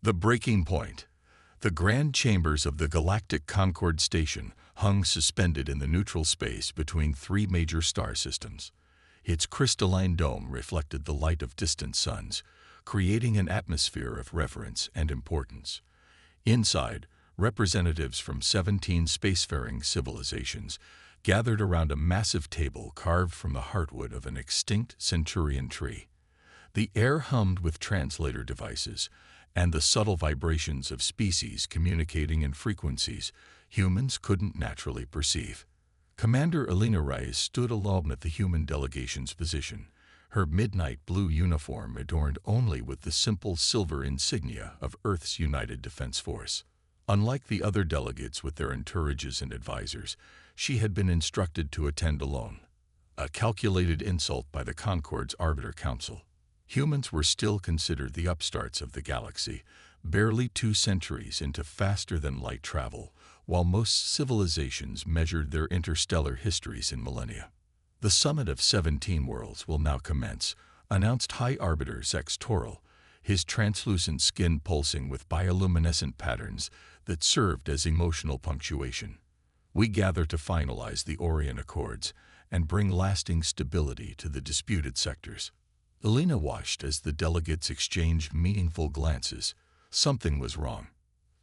The breaking point. The grand chambers of the Galactic Concord Station hung suspended in the neutral space between three major star systems. Its crystalline dome reflected the light of distant suns, creating an atmosphere of reverence and importance. Inside, representatives from 17 spacefaring civilizations gathered around a massive table carved from the heartwood of an extinct centurion tree. The air hummed with translator devices and the subtle vibrations of species communicating in frequencies humans couldn't naturally perceive. Commander Alina Reyes stood alone at the human delegation's position, her midnight blue uniform adorned only with the simple silver insignia of Earth's United Defense Force. Unlike the other delegates with their entourages and advisors, she had been instructed to attend alone, a calculated insult by the Concord's Arbiter Council. Humans were still considered the upstarts of the galaxy, barely 2 centuries into faster-than-light travel, while most civilizations measured their interstellar histories in millennia. The summit of 17 worlds will now commence, announced High Arbiter Zex Toral, his translucent skin pulsing with bioluminescent patterns that served as emotional punctuation. We gather to finalize the Orion Accords and bring lasting stability to the disputed sectors. Alina watched as the delegates exchanged meaningful glances. Something was wrong.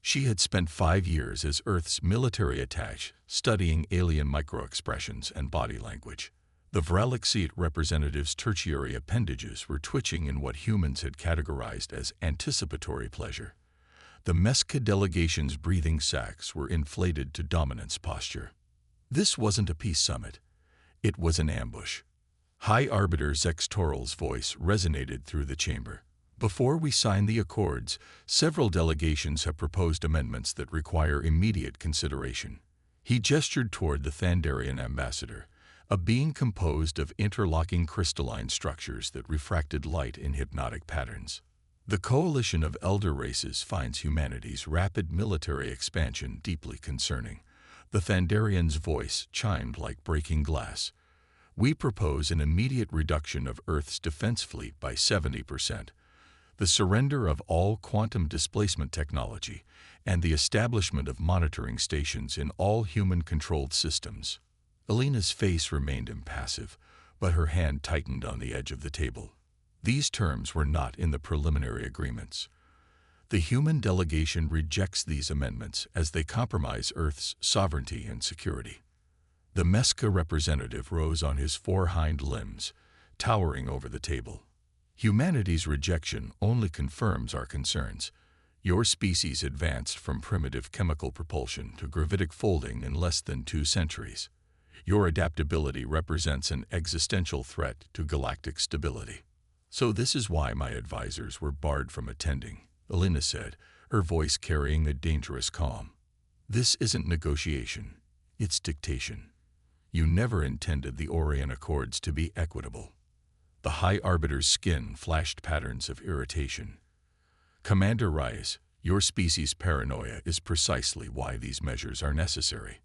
She had spent 5 years as Earth's military attaché, studying alien microexpressions and body language. The Vrelixite representatives' tertiary appendages were twitching in what humans had categorized as anticipatory pleasure. The Mesca delegation's breathing sacs were inflated to dominance posture. This wasn't a peace summit. It was an ambush. High Arbiter Zex Toral's voice resonated through the chamber. Before we sign the accords, several delegations have proposed amendments that require immediate consideration. He gestured toward the Thandarian ambassador, a being composed of interlocking crystalline structures that refracted light in hypnotic patterns. The coalition of elder races finds humanity's rapid military expansion deeply concerning. The Thandarian's voice chimed like breaking glass. We propose an immediate reduction of Earth's defense fleet by 70%, the surrender of all quantum displacement technology, and the establishment of monitoring stations in all human-controlled systems. Alina's face remained impassive, but her hand tightened on the edge of the table. These terms were not in the preliminary agreements. The human delegation rejects these amendments as they compromise Earth's sovereignty and security. The Mesca representative rose on his 4 hind limbs, towering over the table. Humanity's rejection only confirms our concerns. Your species advanced from primitive chemical propulsion to gravitic folding in less than 2 centuries. Your adaptability represents an existential threat to galactic stability. So this is why my advisors were barred from attending, Alina said, her voice carrying a dangerous calm. This isn't negotiation, it's dictation. You never intended the Orion Accords to be equitable. The High Arbiter's skin flashed patterns of irritation. Commander Reyes, your species' paranoia is precisely why these measures are necessary.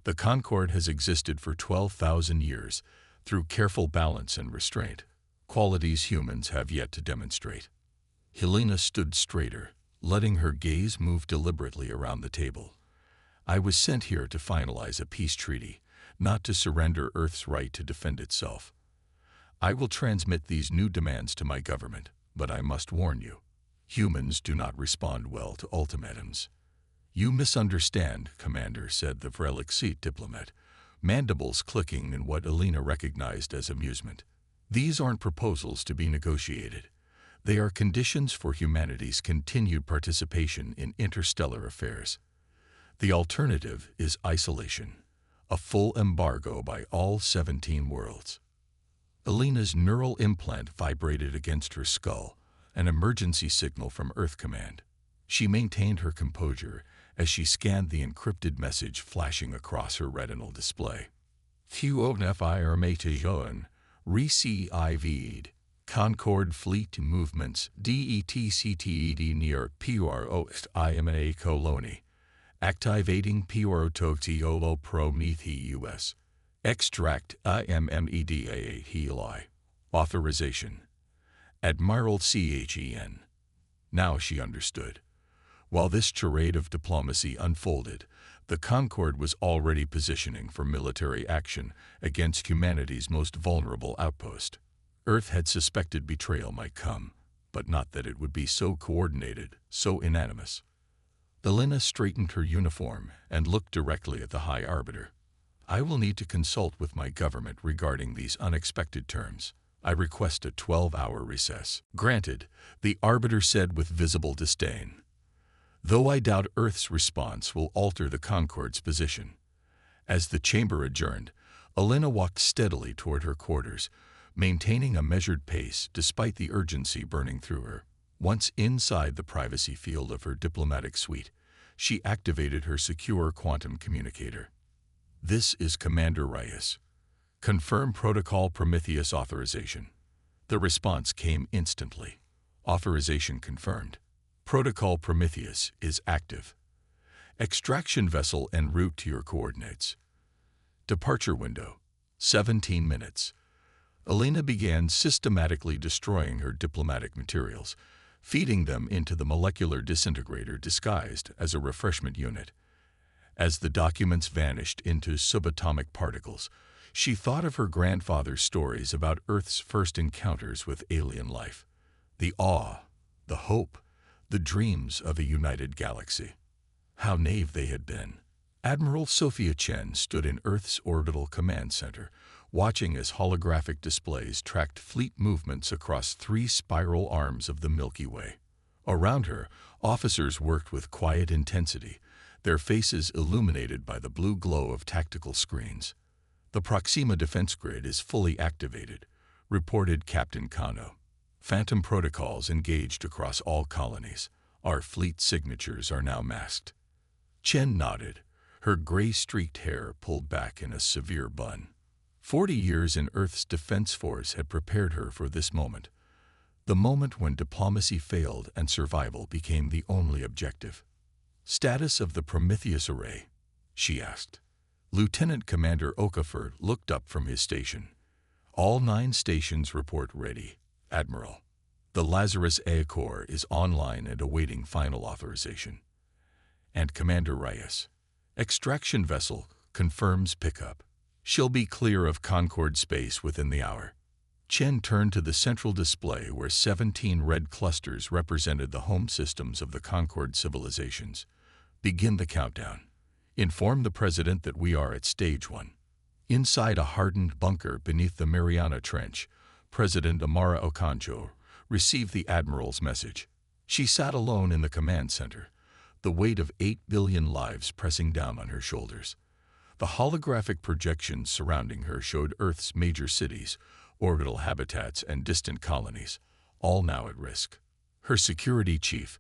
The Concord has existed for 12,000 years through careful balance and restraint, qualities humans have yet to demonstrate. Helena stood straighter, letting her gaze move deliberately around the table. I was sent here to finalize a peace treaty, not to surrender Earth's right to defend itself. I will transmit these new demands to my government, but I must warn you, humans do not respond well to ultimatums. You misunderstand, Commander, said the Vrelixite diplomat, mandibles clicking in what Alina recognized as amusement. These aren't proposals to be negotiated. They are conditions for humanity's continued participation in interstellar affairs. The alternative is isolation, a full embargo by all 17 worlds. Alina's neural implant vibrated against her skull, an emergency signal from Earth Command. She maintained her composure as she scanned the encrypted message flashing across her retinal display. HFY received Concord Fleet Movements DETCTED near PRO IMA Colony. Activating PRO Prometheus. Extract IMMEDA Heli. Authorization. Admiral CHEN. Now she understood. While this charade of diplomacy unfolded, the Concorde was already positioning for military action against humanity's most vulnerable outpost. Earth had suspected betrayal might come, but not that it would be so coordinated, so unanimous. Elena straightened her uniform and looked directly at the High Arbiter. I will need to consult with my government regarding these unexpected terms. I request a 12-hour recess. Granted, the Arbiter said with visible disdain. Though I doubt Earth's response will alter the Concorde's position. As the chamber adjourned, Elena walked steadily toward her quarters, maintaining a measured pace despite the urgency burning through her. Once inside the privacy field of her diplomatic suite, she activated her secure quantum communicator. This is Commander Reyes. Confirm Protocol Prometheus authorization. The response came instantly. Authorization confirmed. Protocol Prometheus is active. Extraction vessel en route to your coordinates. Departure window, 17 minutes. Elena began systematically destroying her diplomatic materials, feeding them into the molecular disintegrator disguised as a refreshment unit. As the documents vanished into subatomic particles, she thought of her grandfather's stories about Earth's first encounters with alien life. The awe, the hope, the dreams of a united galaxy. How naive they had been. Admiral Sophia Chen stood in Earth's orbital command center, watching as holographic displays tracked fleet movements across 3 spiral arms of the Milky Way. Around her, officers worked with quiet intensity, their faces illuminated by the blue glow of tactical screens. The Proxima defense grid is fully activated, reported Captain Kano. Phantom protocols engaged across all colonies. Our fleet signatures are now masked. Chen nodded, her gray-streaked hair pulled back in a severe bun. 40 years in Earth's defense force had prepared her for this moment. The moment when diplomacy failed and survival became the only objective. Status of the Prometheus array, she asked. Lieutenant Commander Okafor looked up from his station. All 9 stations report ready, Admiral. The Lazarus A Core is online and awaiting final authorization. And Commander Reyes. Extraction vessel confirms pickup. She'll be clear of Concorde space within the hour. Chen turned to the central display where 17 red clusters represented the home systems of the Concorde civilizations. Begin the countdown. Inform the President that we are at Stage 1. Inside a hardened bunker beneath the Mariana Trench, President Amara Okonjo received the Admiral's message. She sat alone in the command center, the weight of 8 billion lives pressing down on her shoulders. The holographic projections surrounding her showed Earth's major cities, orbital habitats, and distant colonies, all now at risk. Her security chief,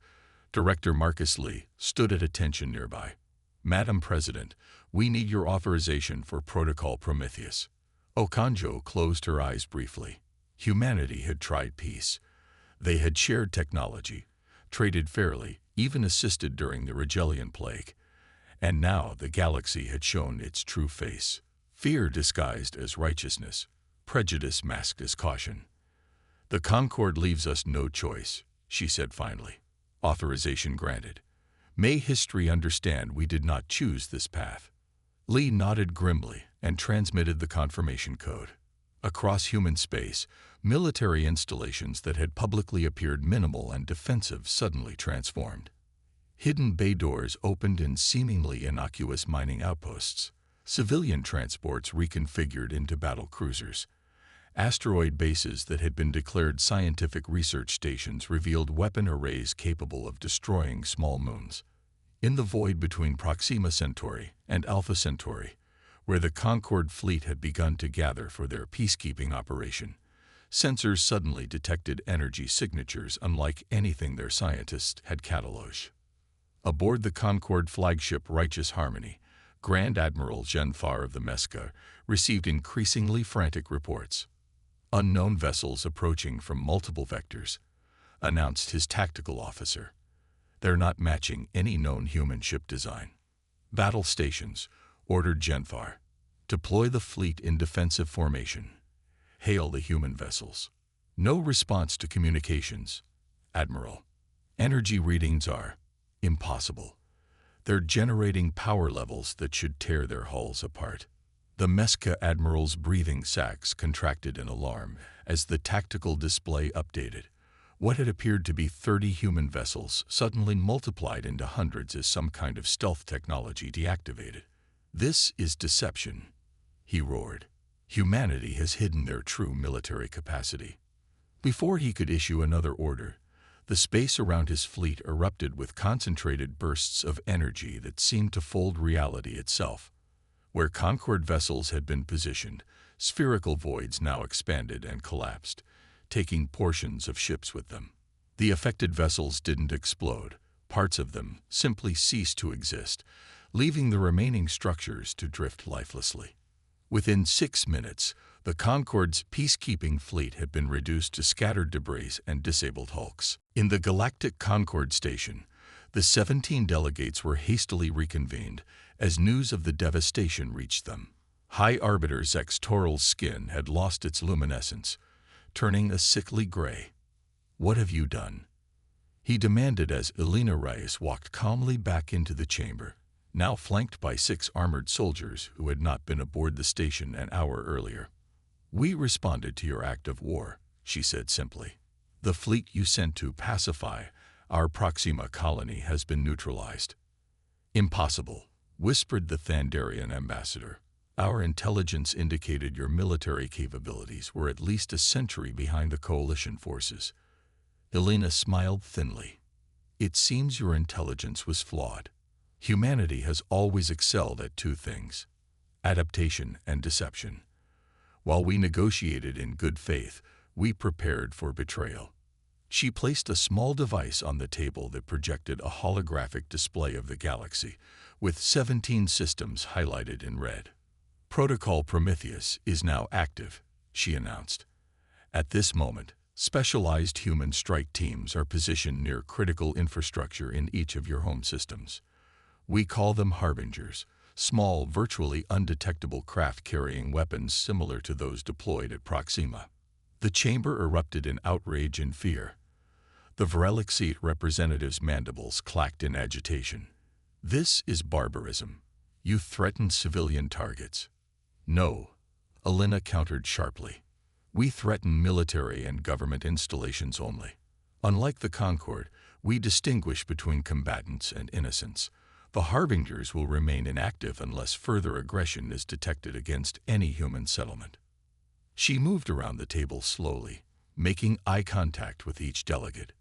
Director Marcus Lee, stood at attention nearby. Madam President, we need your authorization for Protocol Prometheus. Okonjo closed her eyes briefly. Humanity had tried peace. They had shared technology, traded fairly, even assisted during the Rigelian Plague. And now the galaxy had shown its true face. Fear disguised as righteousness, prejudice masked as caution. The Concorde leaves us no choice, she said finally. Authorization granted. May history understand we did not choose this path. Lee nodded grimly and transmitted the confirmation code. Across human space, military installations that had publicly appeared minimal and defensive suddenly transformed. Hidden bay doors opened in seemingly innocuous mining outposts. Civilian transports reconfigured into battle cruisers. Asteroid bases that had been declared scientific research stations revealed weapon arrays capable of destroying small moons. In the void between Proxima Centauri and Alpha Centauri, where the Concorde fleet had begun to gather for their peacekeeping operation, sensors suddenly detected energy signatures unlike anything their scientists had cataloged. Aboard the Concorde flagship Righteous Harmony, Grand Admiral Genfar of the Mesca received increasingly frantic reports. Unknown vessels approaching from multiple vectors, announced his tactical officer. They're not matching any known human ship design. Battle stations, ordered Genfar. Deploy the fleet in defensive formation. Hail the human vessels. No response to communications, Admiral. Energy readings are impossible. They're generating power levels that should tear their hulls apart. The Mesca admiral's breathing sacs contracted in alarm as the tactical display updated. What had appeared to be 30 human vessels suddenly multiplied into hundreds as some kind of stealth technology deactivated. "This is deception," he roared. "Humanity has hidden their true military capacity." Before he could issue another order, the space around his fleet erupted with concentrated bursts of energy that seemed to fold reality itself. Where Concorde vessels had been positioned, spherical voids now expanded and collapsed, taking portions of ships with them. The affected vessels didn't explode. Parts of them simply ceased to exist, leaving the remaining structures to drift lifelessly. Within 6 minutes, the Concorde's peacekeeping fleet had been reduced to scattered debris and disabled hulks. In the Galactic Concorde Station, the 17 delegates were hastily reconvened as news of the devastation reached them. High Arbiter Zextoral's skin had lost its luminescence, turning a sickly gray. "What have you done?" he demanded as Elena Reyes walked calmly back into the chamber, now flanked by 6 armored soldiers who had not been aboard the station an hour earlier. "We responded to your act of war," she said simply. "The fleet you sent to pacify our Proxima colony has been neutralized." "Impossible," whispered the Thandarian ambassador. "Our intelligence indicated your military capabilities were at least a century behind the coalition forces." Elena smiled thinly. "It seems your intelligence was flawed. Humanity has always excelled at 2 things: adaptation and deception. While we negotiated in good faith, we prepared for betrayal." She placed a small device on the table that projected a holographic display of the galaxy, with 17 systems highlighted in red. "Protocol Prometheus is now active," she announced. "At this moment, specialized human strike teams are positioned near critical infrastructure in each of your home systems. We call them Harbingers, small, virtually undetectable craft carrying weapons similar to those deployed at Proxima." The chamber erupted in outrage and fear. The Vrelixite representative's mandibles clacked in agitation. "This is barbarism. You threaten civilian targets." "No," Elena countered sharply. "We threaten military and government installations only. Unlike the Concorde, we distinguish between combatants and innocents. The Harbingers will remain inactive unless further aggression is detected against any human settlement." She moved around the table slowly, making eye contact with each delegate.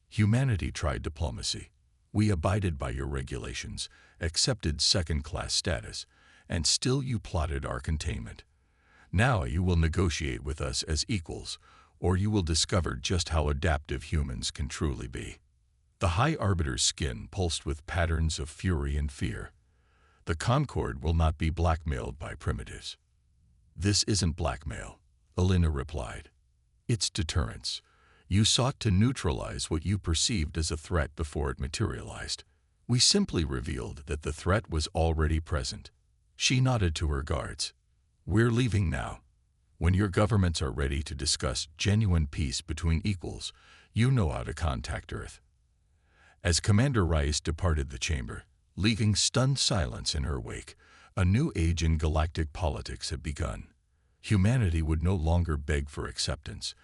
"Humanity tried diplomacy. We abided by your regulations, accepted second-class status, and still you plotted our containment. Now you will negotiate with us as equals, or you will discover just how adaptive humans can truly be." The High Arbiter's skin pulsed with patterns of fury and fear. "The Concorde will not be blackmailed by primitives." "This isn't blackmail," Elena replied. "It's deterrence. You sought to neutralize what you perceived as a threat before it materialized. We simply revealed that the threat was already present." She nodded to her guards. "We're leaving now. When your governments are ready to discuss genuine peace between equals, you know how to contact Earth." As Commander Rice departed the chamber, leaving stunned silence in her wake, a new age in galactic politics had begun. Humanity would no longer beg for acceptance.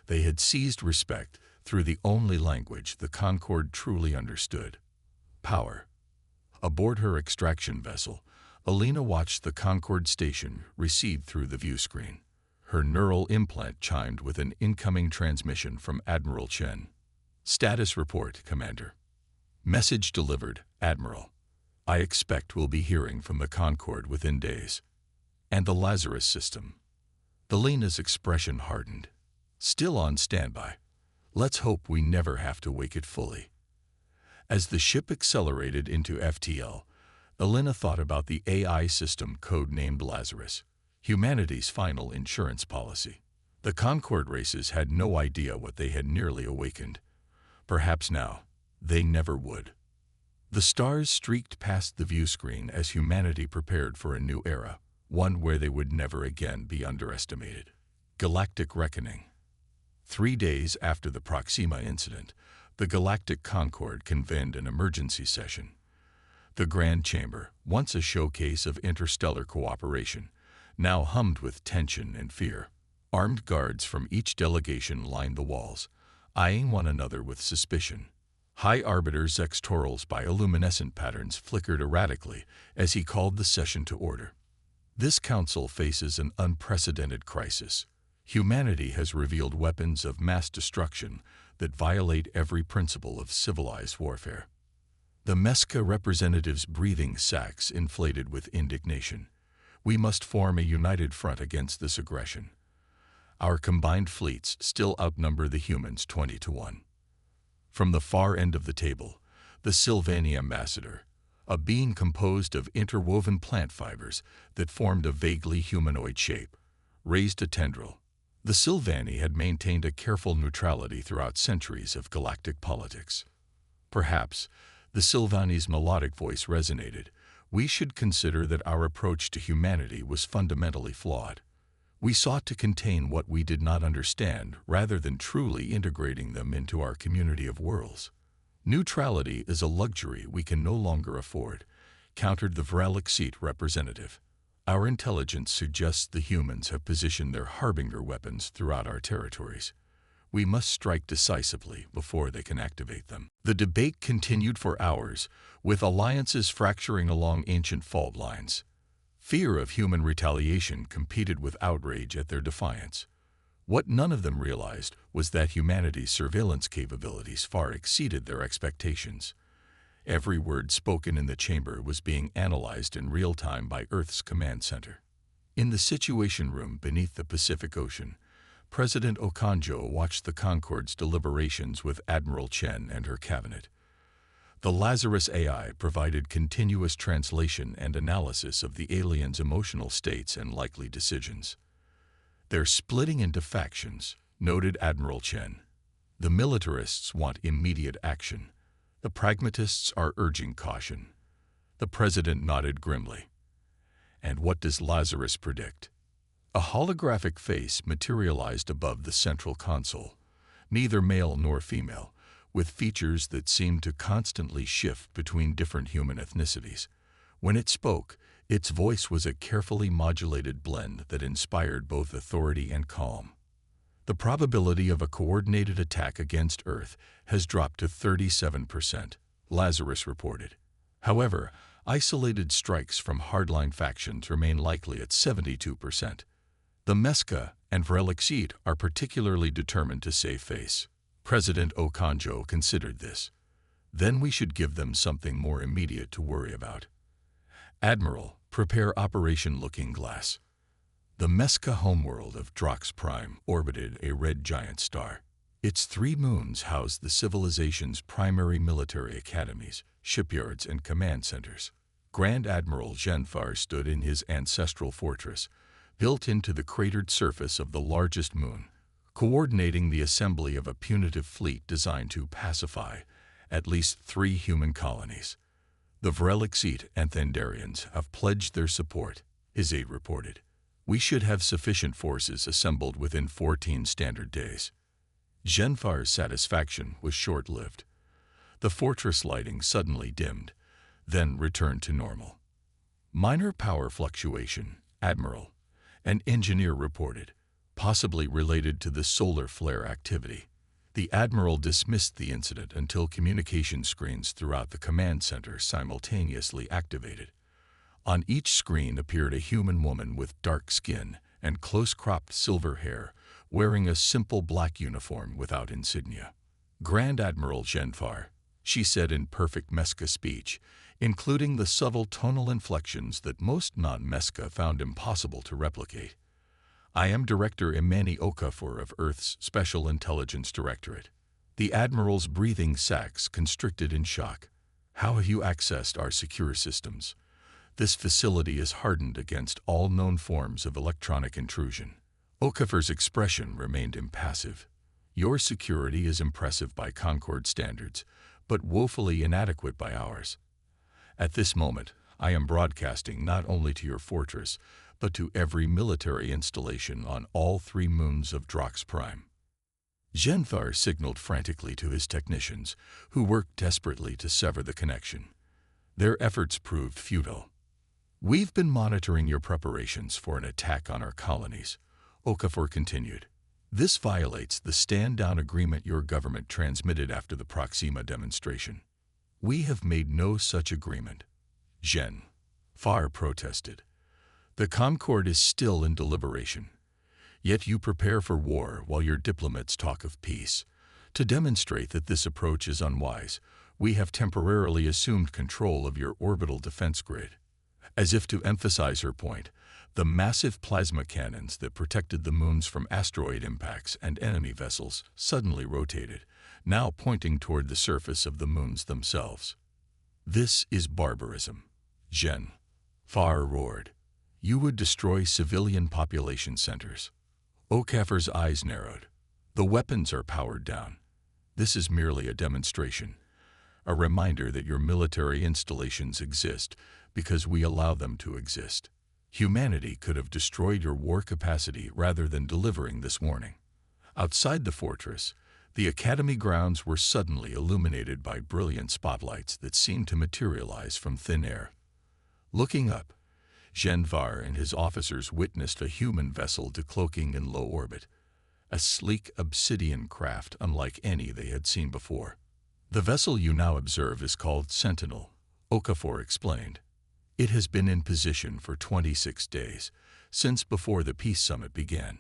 They had seized respect through the only language the Concorde truly understood: power. Aboard her extraction vessel, Elena watched the Concorde station recede through the view screen. Her neural implant chimed with an incoming transmission from Admiral Chen. "Status report, Commander." "Message delivered, Admiral. I expect we'll be hearing from the Concorde within days." "And the Lazarus system?" Elena's expression hardened. "Still on standby. Let's hope we never have to wake it fully." As the ship accelerated into FTL, Elena thought about the AI system code-named Lazarus, humanity's final insurance policy. The Concorde races had no idea what they had nearly awakened. Perhaps now, they never would. The stars streaked past the view screen as humanity prepared for a new era, one where they would never again be underestimated. Galactic Reckoning. 3 days after the Proxima incident, The Galactic Concord convened an emergency session. The Grand Chamber, once a showcase of interstellar cooperation, now hummed with tension and fear. Armed guards from each delegation lined the walls, eyeing one another with suspicion. High Arbiter's sectorals bioluminescent patterns flickered erratically as he called the session to order. This council faces an unprecedented crisis. Humanity has revealed weapons of mass destruction that violate every principle of civilized warfare. The Mesca representatives' breathing sacs inflated with indignation. We must form a united front against this aggression. Our combined fleets still outnumber the humans 20-1. From the far end of the table, the Sylvani ambassador, a being composed of interwoven plant fibers that formed a vaguely humanoid shape, raised a tendril. The Sylvani had maintained a careful neutrality throughout centuries of galactic politics. Perhaps the Sylvani's melodic voice resonated. We should consider that our approach to humanity was fundamentally flawed. We sought to contain what we did not understand rather than truly integrating them into our community of worlds. Neutrality is a luxury we can no longer afford, countered the Vrelixite representative. Our intelligence suggests the humans have positioned their harbinger weapons throughout our territories. We must strike decisively before they can activate them. The debate continued for hours, with alliances fracturing along ancient fault lines. Fear of human retaliation competed with outrage at their defiance. What none of them realized was that humanity's surveillance capabilities far exceeded their expectations. Every word spoken in the chamber was being analyzed in real time by Earth's command center. In the Situation Room beneath the Pacific Ocean, President Okonjo watched the Concord's deliberations with Admiral Chen and her cabinet. The Lazarus AI provided continuous translation and analysis of the aliens' emotional states and likely decisions. "They're splitting into factions," noted Admiral Chen. "The militarists want immediate action. The pragmatists are urging caution." The president nodded grimly. "And what does Lazarus predict?" A holographic face materialized above the central console, neither male nor female, with features that seemed to constantly shift between different human ethnicities. When it spoke, its voice was a carefully modulated blend that inspired both authority and calm. "The probability of a coordinated attack against Earth has dropped to 37%, Lazarus reported. However, isolated strikes from hardline factions remain likely at 72%. The Mesca and Vrelixite are particularly determined to save face." President Okonjo considered this. "Then we should give them something more immediate to worry about. Admiral, prepare Operation Looking Glass." The Mesca homeworld of Drox Prime orbited a red giant star. Its 3 moons housed the civilization's primary military academies, shipyards, and command centers. Grand Admiral Genfar stood in his ancestral fortress, built into the cratered surface of the largest moon, coordinating the assembly of a punitive fleet designed to pacify at least 3 human colonies. "The Vrelixite and Thendarians have pledged their support," his aide reported. "We should have sufficient forces assembled within 14 standard days." Genfar's satisfaction was short-lived. The fortress lighting suddenly dimmed, then returned to normal. "Minor power fluctuation, Admiral," an engineer reported, possibly related to the solar flare activity. The Admiral dismissed the incident until communication screens throughout the command center simultaneously activated. On each screen appeared a human woman with dark skin and close-cropped silver hair, wearing a simple black uniform without insignia. "Grand Admiral Genfar," she said in perfect Mesca speech, including the subtle tonal inflections that most non-Mesca found impossible to replicate. "I am Director Imani Okafor of Earth's Special Intelligence Directorate." The Admiral's breathing sacs constricted in shock. "How have you accessed our secure systems? This facility is hardened against all known forms of electronic intrusion." Okafor's expression remained impassive. "Your security is impressive by Concord standards, but woefully inadequate by ours. At this moment, I am broadcasting not only to your fortress, but to every military installation on all 3 moons of Drox Prime. Genthar signaled frantically to his technicians, who worked desperately to sever the connection. Their efforts proved futile. "We've been monitoring your preparations for an attack on our colonies," Okafor continued. "This violates the stand-down agreement your government transmitted after the Proxima demonstration." "We have made no such agreement," Gen. Far protested. "The Concord is still in deliberation. Yet you prepare for war while your diplomats talk of peace. To demonstrate that this approach is unwise, we have temporarily assumed control of your orbital defense grid." As if to emphasize her point, the massive plasma cannons that protected the moons from asteroid impacts and enemy vessels suddenly rotated, now pointing toward the surface of the moons themselves. "This is barbarism," Gen. Far roared. "You would destroy civilian population centers." Okafor's eyes narrowed. "The weapons are powered down. This is merely a demonstration, a reminder that your military installations exist because we allow them to exist. Humanity could have destroyed your war capacity rather than delivering this warning." Outside the fortress, the Academy grounds were suddenly illuminated by brilliant spotlights that seemed to materialize from thin air. Looking up, Genvar and his officers witnessed a human vessel decloaking in low orbit, a sleek obsidian craft unlike any they had seen before. "The vessel you now observe is called Sentinel," Okafor explained. "It has been in position for 26 days, since before the Peace Summit began.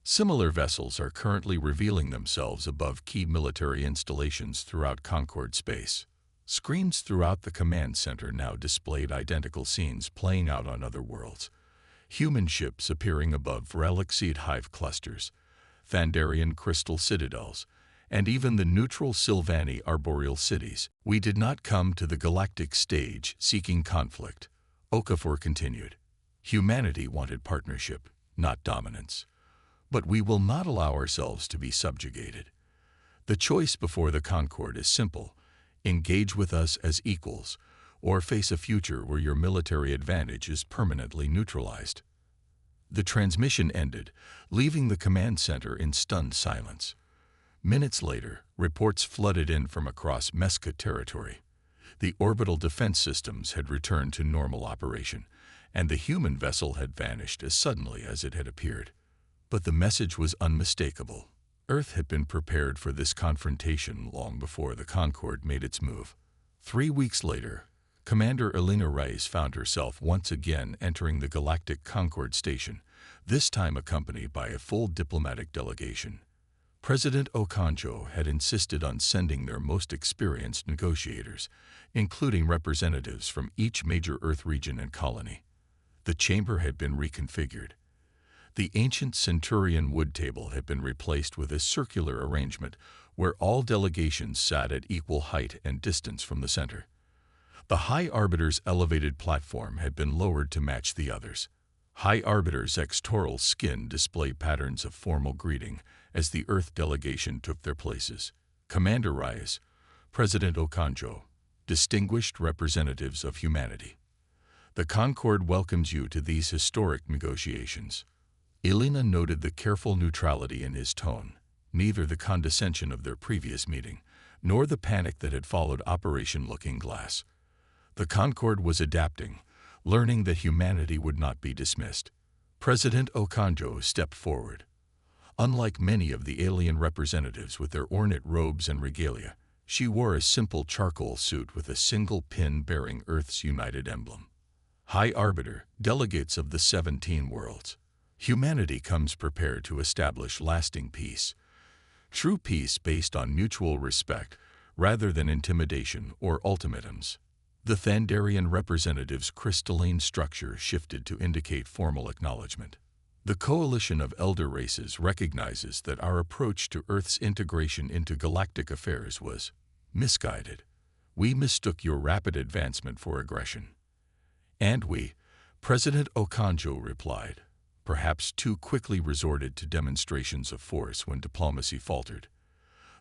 Similar vessels are currently revealing themselves above key military installations throughout Concord space." Screens throughout the command center now displayed identical scenes playing out on other worlds. Human ships appearing above Relic-seed hive clusters, Thandarian crystal citadels, and even the neutral Sylvani arboreal cities. "We did not come to the galactic stage seeking conflict," Okafor continued. "Humanity wanted partnership, not dominance. But we will not allow ourselves to be subjugated. The choice before the Concord is simple: engage with us as equals, or face a future where your military advantage is permanently neutralized." The transmission ended, leaving the command center in stunned silence. Minutes later, reports flooded in from across Mesca territory. The orbital defense systems had returned to normal operation, and the human vessel had vanished as suddenly as it had appeared. But the message was unmistakable. Earth had been prepared for this confrontation long before the Concord made its move. 3 weeks later, Commander Elena Reyes found herself once again entering the Galactic Concord Station, this time accompanied by a full diplomatic delegation. President Okonjo had insisted on sending their most experienced negotiators, including representatives from each major Earth region and colony. The chamber had been reconfigured. The ancient Centurion wood table had been replaced with a circular arrangement where all delegations sat at equal height and distance from the center. The High Arbiter's elevated platform had been lowered to match the others. High Arbiter's ectoral skin displayed patterns of formal greeting as the Earth delegation took their places. Commander Reyes, President Okonjo, distinguished representatives of humanity. The Concord welcomes you to these historic negotiations. Elena noted the careful neutrality in his tone, neither the condescension of their previous meeting, nor the panic that had followed Operation Looking Glass. The Concord was adapting, learning that humanity would not be dismissed. President Okonjo stepped forward. Unlike many of the alien representatives with their ornate robes and regalia, she wore a simple charcoal suit with a single pin bearing Earth's united emblem. High Arbiter, delegates of the 17 worlds. Humanity comes prepared to establish lasting peace. True peace based on mutual respect rather than intimidation or ultimatums. The Thandarian representative's crystalline structure shifted to indicate formal acknowledgement. The coalition of elder races recognizes that our approach to Earth's integration into galactic affairs was misguided. We mistook your rapid advancement for aggression. And we, President Okonjo replied, perhaps too quickly resorted to demonstrations of force when diplomacy faltered.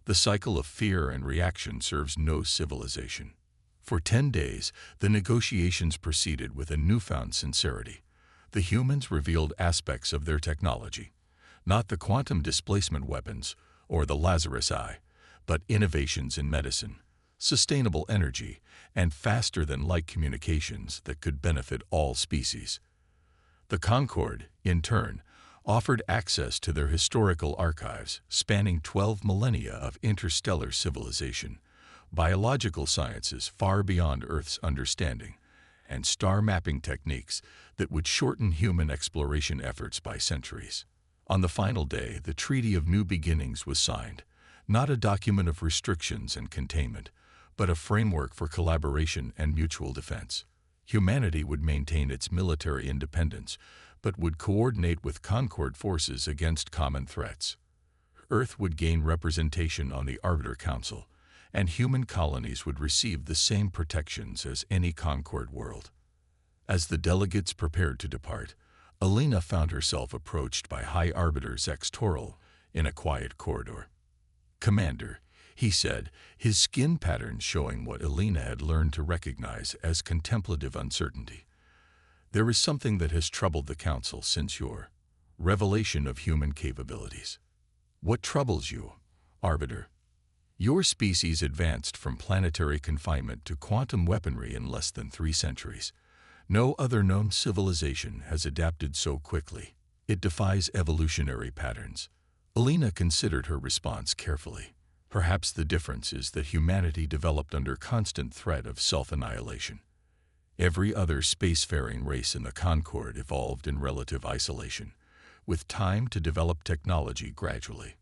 The cycle of fear and reaction serves no civilization. For 10 days, the negotiations proceeded with a newfound sincerity. The humans revealed aspects of their technology, not the quantum displacement weapons, or the Lazarus Eye, but innovations in medicine, sustainable energy, and faster-than-light communications that could benefit all species. The Concorde, in turn, offered access to their historical archives spanning 12 millennia of interstellar civilization, biological sciences far beyond Earth's understanding, and star mapping techniques that would shorten human exploration efforts by centuries. On the final day, the Treaty of New Beginnings was signed, not a document of restrictions and containment, but a framework for collaboration and mutual defense. Humanity would maintain its military independence, but would coordinate with Concorde forces against common threats. Earth would gain representation on the Arbiter Council, and human colonies would receive the same protections as any Concorde world. As the delegates prepared to depart, Alina found herself approached by High Arbiter Zex Toril in a quiet corridor. "Commander," he said, his skin patterns showing what Alina had learned to recognize as contemplative uncertainty. "There is something that has troubled the Council since your revelation of human capabilities." "What troubles you, Arbiter?" "Your species advanced from planetary confinement to quantum weaponry in less than 3 centuries. No other known civilization has adapted so quickly. It defies evolutionary patterns." Alina considered her response carefully. Perhaps the difference is that humanity developed under constant threat of self-annihilation. Every other spacefaring race in the Concorde evolved in relative isolation, with time to develop technology gradually.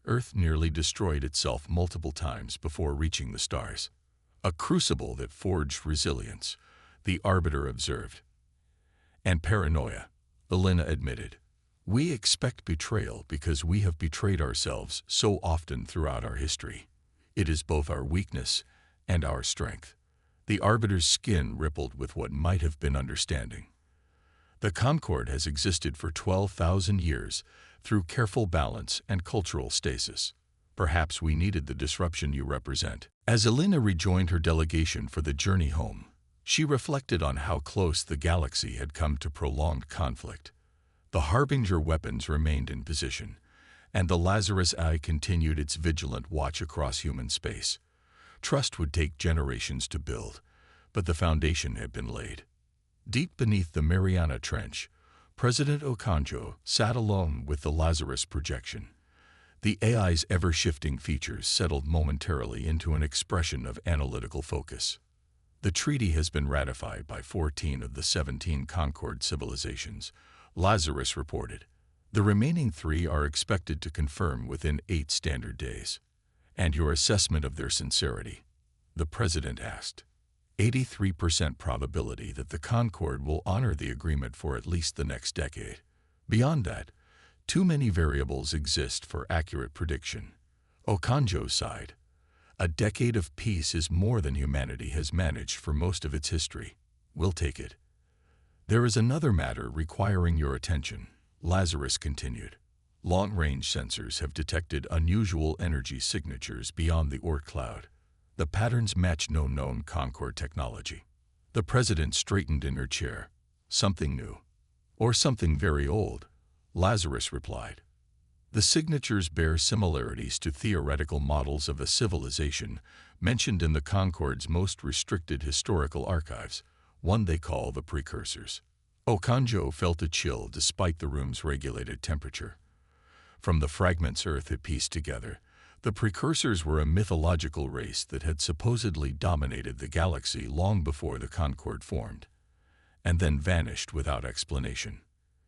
Earth nearly destroyed itself multiple times before reaching the stars. "A crucible that forged resilience," the Arbiter observed. "And paranoia," Alina admitted. "We expect betrayal because we have betrayed ourselves so often throughout our history. It is both our weakness and our strength." The Arbiter's skin rippled with what might have been understanding. "The Concorde has existed for 12,000 years through careful balance and cultural stasis. Perhaps we needed the disruption you represent." As Alina rejoined her delegation for the journey home, she reflected on how close the galaxy had come to prolonged conflict. The Harbinger weapons remained in position, and the Lazarus Eye continued its vigilant watch across human space. Trust would take generations to build, but the foundation had been laid. Deep beneath the Mariana Trench, President Okonjo sat alone with the Lazarus projection. The AI's ever-shifting features settled momentarily into an expression of analytical focus. "The treaty has been ratified by 14 of the 17 Concorde civilizations," Lazarus reported. "The remaining 3 are expected to confirm within 8 standard days." "And your assessment of their sincerity?" the President asked. 83% probability that the Concorde will honor the agreement for at least the next decade. Beyond that, too many variables exist for accurate prediction. Okonjo sighed. "A decade of peace is more than humanity has managed for most of its history. We'll take it." "There is another matter requiring your attention," Lazarus continued. "Long-range sensors have detected unusual energy signatures beyond the Oort cloud. The patterns match no known Concorde technology." The President straightened in her chair. "Something new, or something very old," Lazarus replied. "The signatures bear similarities to theoretical models of a civilization mentioned in the Concorde's most restricted historical archives, one they call the Precursors." Okonjo felt a chill despite the room's regulated temperature. From the fragments Earth had pieced together, the Precursors were a mythological race that had supposedly dominated the galaxy long before the Concorde formed, and then vanished without explanation.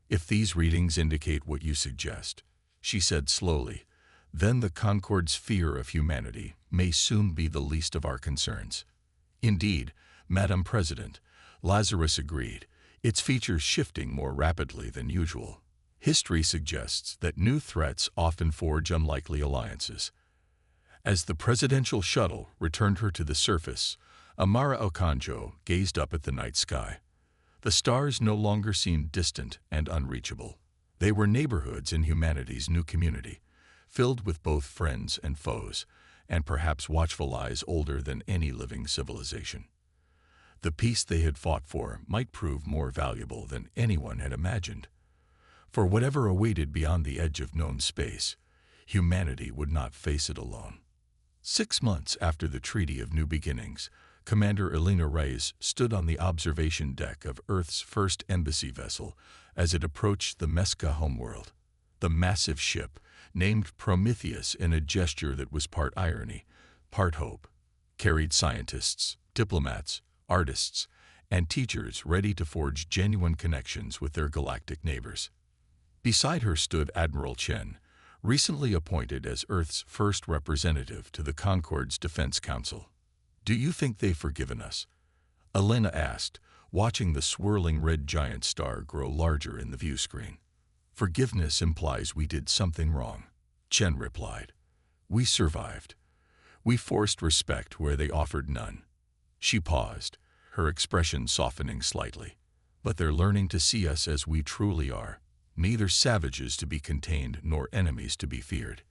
"If these readings indicate what you suggest," she said slowly, "then the Concorde's fear of humanity may soon be the least of our concerns." "Indeed, Madam President," Lazarus agreed, its features shifting more rapidly than usual. "History suggests that new threats often forge unlikely alliances." As the presidential shuttle returned her to the surface, Amara Okonjo gazed up at the night sky. The stars no longer seemed distant and unreachable. They were neighborhoods in humanity's new community, filled with both friends and foes, and perhaps watchful eyes older than any living civilization. The peace they had fought for might prove more valuable than anyone had imagined. For whatever awaited beyond the edge of known space, Humanity would not face it alone. 6 months after the Treaty of New Beginnings, Commander Elena Reyes stood on the observation deck of Earth's first embassy vessel as it approached the Mesca homeworld. The massive ship, named Prometheus in a gesture that was part irony, part hope, carried scientists, diplomats, artists, and teachers ready to forge genuine connections with their galactic neighbors. Beside her stood Admiral Chen, recently appointed as Earth's first representative to the Concord's Defense Council. "Do you think they've forgiven us?" Elena asked, watching the swirling red giant star grow larger in the view screen. "Forgiveness implies we did something wrong," Chen replied. "We survived. We forced respect where they offered none." She paused, her expression softening slightly. "But they're learning to see us as we truly are, neither savages to be contained nor enemies to be feared."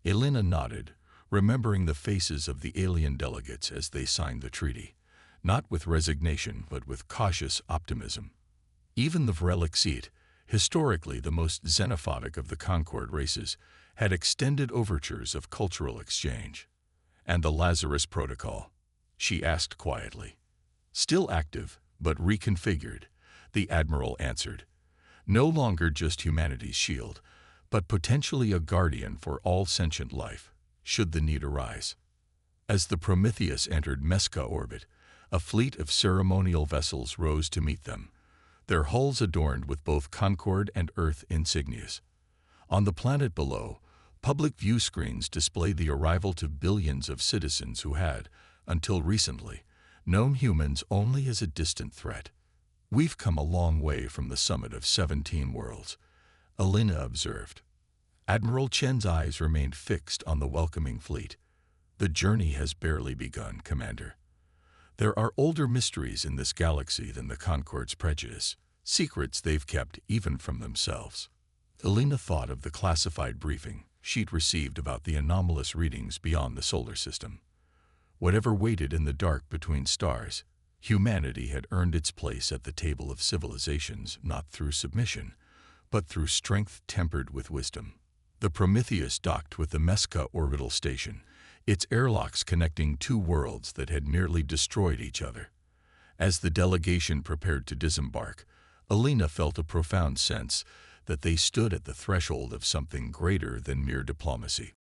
Elena nodded, remembering the faces of the alien delegates as they signed the treaty, not with resignation but with cautious optimism. Even the Vrelixite, historically the most xenophobic of the Concord races, had extended overtures of cultural exchange. "And the Lazarus Protocol?" she asked quietly. "Still active, but reconfigured," the Admiral answered. "No longer just humanity's shield, but potentially a guardian for all sentient life, should the need arise." As the Prometheus entered Mesca orbit, a fleet of ceremonial vessels rose to meet them, their hulls adorned with both Concord and Earth insignias. On the planet below, public view screens displayed the arrival to billions of citizens who had, until recently, known humans only as a distant threat. "We've come a long way from the summit of 17 worlds," Elena observed. Admiral Chen's eyes remained fixed on the welcoming fleet. "The journey has barely begun, Commander. There are older mysteries in this galaxy than the Concord's prejudice, secrets they've kept even from themselves." Elena thought of the classified briefing she'd received about the anomalous readings beyond the solar system. Whatever waited in the dark between stars, humanity had earned its place at the table of civilizations not through submission, but through strength tempered with wisdom. The Prometheus docked with the Mesca orbital station, its airlocks connecting two worlds that had nearly destroyed each other. As the delegation prepared to disembark, Elena felt a profound sense that they stood at the threshold of something greater than mere diplomacy.